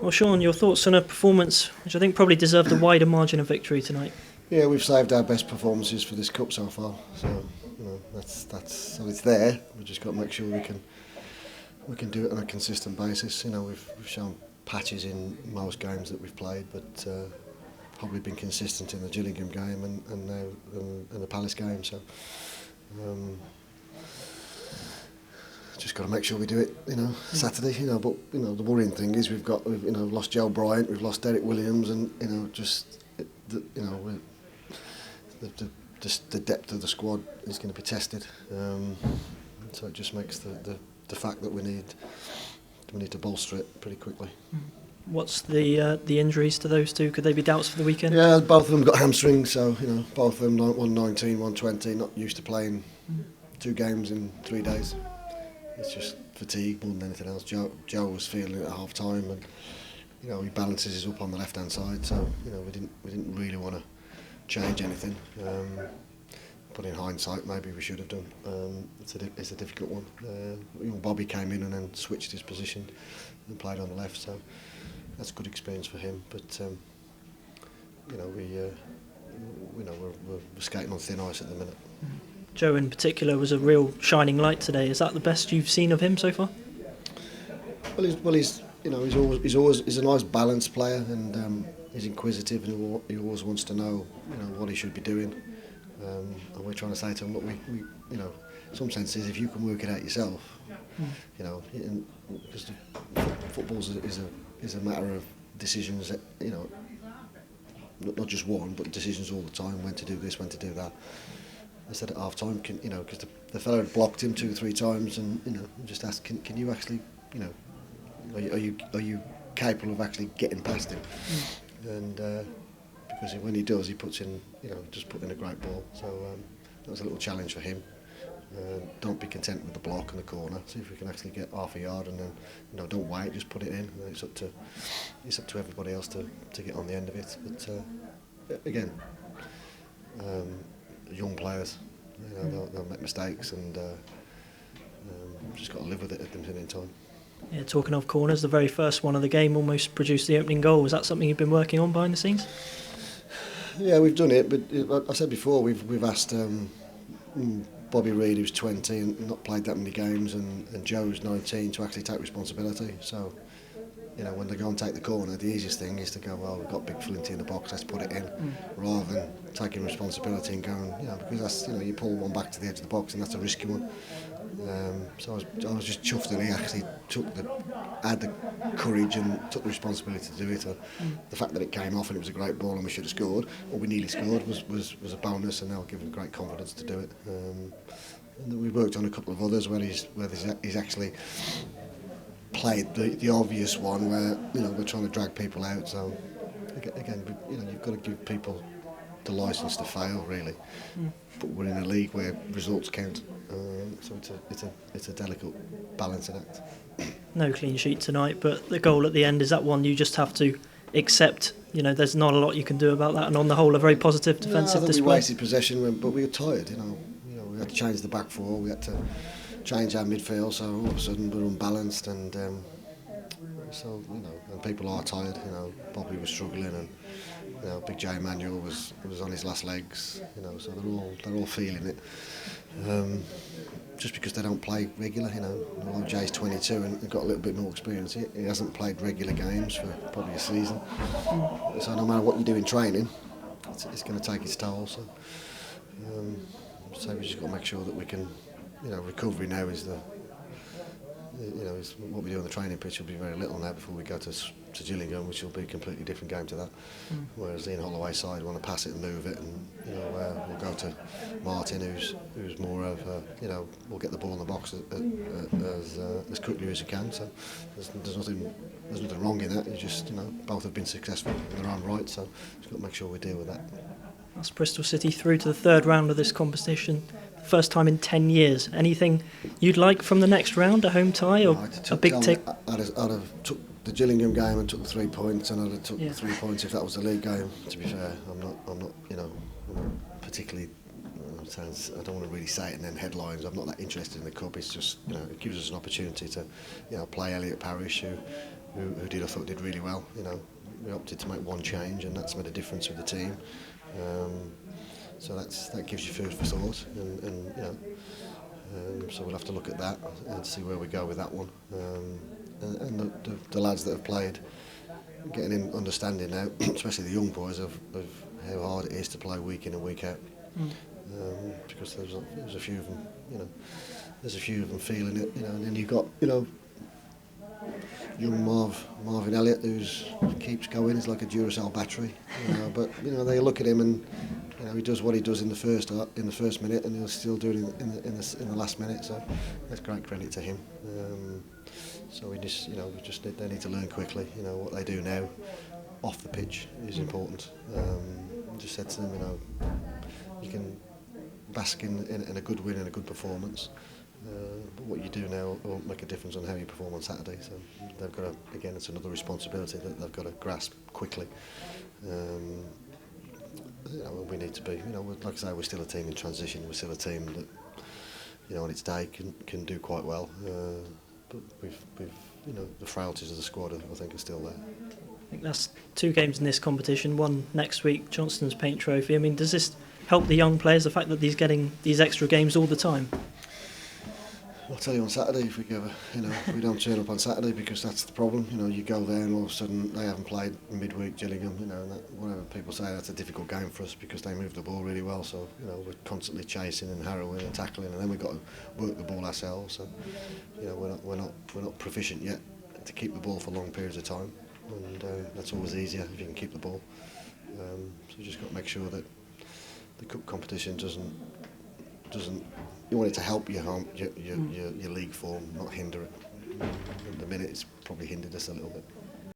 Well, Sean, your thoughts on a performance which I think probably deserved a wider margin of victory tonight? Yeah, we've saved our best performances for this cup so far. So that's so it's there. We've just got to make sure we can do it on a consistent basis. We've shown patches in most games that we've played, but probably been consistent in the Gillingham game and now in the Palace game. So just got to make sure we do it, Saturday. But the worrying thing is we've lost Joe Bryant, we've lost Derek Williams, and the depth of the squad is going to be tested. So it just makes the fact that we need to bolster it pretty quickly. What's the injuries to those two? Could they be doubts for the weekend? Yeah, both of them got hamstrings, so both of them 119, 120, not used to playing 2 games in 3 days. It's just fatigue more than anything else. Joe was feeling it at half time, and he balances us up on the left hand side, so we didn't really want to change anything. But in hindsight, maybe we should have done. It's a difficult one. Bobby came in and then switched his position and played on the left, so that's a good experience for him. But we're skating on thin ice at the minute. Joe in particular was a real shining light today. Is that the best you've seen of him so far? Well, he's a nice balanced player, and he's inquisitive, and he always wants to know what he should be doing. And we're trying to say to him, look, we in some senses, if you can work it out yourself, because football is a matter of decisions that not just one, but decisions all the time, when to do this, when to do that. I said at half time, because the fellow had blocked him 2 or 3 times, and just asked, can you actually, are you capable of actually getting past him? And because when he does, he puts in, just put in a great ball. So that was a little challenge for him. Don't be content with the block in the corner. See if we can actually get half a yard, and then don't wait, just put it in. And it's up to everybody else to get on the end of it. But again. Young players, they'll make mistakes, and just got to live with it at the minute in time. Yeah, talking of corners, the very first one of the game almost produced the opening goal. Was that something you've been working on behind the scenes? Yeah, we've done it, but I said before, we've asked Bobby Reid, who's 20 and not played that many games, and Joe, who's 19, to actually take responsibility. So when they go and take the corner, the easiest thing is to go, well, we've got Big Flinty in the box, let's put it in, rather than taking responsibility and going, because that's, you pull one back to the edge of the box, and that's a risky one. So I was just chuffed that he actually had the courage and took the responsibility to do it. The fact that it came off and it was a great ball and we should have scored, or we nearly scored, was a bonus, and they'll give him great confidence to do it. And we worked on a couple of others where he's actually played the obvious one where we're trying to drag people out. So again, you've got to give people the licence to fail, really. But we're in a league where results count, so it's a delicate balancing act. No clean sheet tonight, but the goal at the end, is that one you just have to accept? There's not a lot you can do about that, and on the whole, a very positive defensive display. We wasted possession, but we were tired. We had to change the back four. We had to change our midfield, so all of a sudden we're unbalanced, and and people are tired. Bobby was struggling, and Big J Emmanuel was on his last legs. So they're all feeling it. Just because they don't play regular, Like Jay's 22 and got a little bit more experience. He hasn't played regular games for probably a season. So no matter what you do in training, it's going to take its toll. So we just got to make sure that we can. Recovery now is is what we do on the training pitch will be very little now before we go to Gillingham, which will be a completely different game to that. Whereas the Holloway side want to pass it and move it, and we'll go to Martin, who's more of we'll get the ball in the box as quickly as you can. So there's nothing wrong in that. It's just both have been successful in their own right, so just got to make sure we deal with that. That's Bristol City through to the third round of this competition. First time in 10 years. Anything you'd like from the next round? A home tie or a big tick? I'd have took the Gillingham game and took the 3 points, and I'd have took the 3 points if that was the league game. To be fair, I'm not particularly. I don't want to really say it and then headlines. I'm not that interested in the cup. It's just it gives us an opportunity to play Elliot Parish, who who did I thought did really well. You know, we opted to make one change, and that's made a difference with the team. So that gives you food for thought, and you know, so we'll have to look at that and see where we go with that one. And the lads that have played, getting in understanding now, especially the young boys, of how hard it is to play week in and week out. Because there's a few of them, you know, there's a few of them feeling it, you know, and then you've got, you know, young Marvin Elliott, who's keeps going. He's like a Duracell battery, you know. But you know, they look at him and you know he does what he does in the first minute, and he'll still do it in the last minute. So that's great credit to him. So we just, you know, they need to learn quickly. You know, what they do now off the pitch is important. I just said to them, you know, you can bask in a good win and a good performance. But what you do now won't make a difference on how you perform on Saturday. So they've got to, again, it's another responsibility that they've got to grasp quickly. You know, we need to be, you know, like I say, we're still a team in transition. We're still a team that, you know, on its day can do quite well. But we've, you know, the frailties of the squad, I think, are still there. I think that's 2 games in this competition, one next week, Johnston's Paint Trophy. I mean, does this help the young players, the fact that he's getting these extra games all the time? I'll tell you on Saturday if we give if we don't turn up on Saturday, because that's the problem. You know, you go there and all of a sudden they haven't played midweek Gillingham. You know, and whatever people say, that's a difficult game for us because they move the ball really well. So you know, we're constantly chasing and harrowing and tackling, and then we've got to work the ball ourselves. So you know, we're not proficient yet to keep the ball for long periods of time, and that's always easier if you can keep the ball. So you just got to make sure that the cup competition doesn't. You want it to help your league form, not hinder it. At the minute, it's probably hindered us a little bit.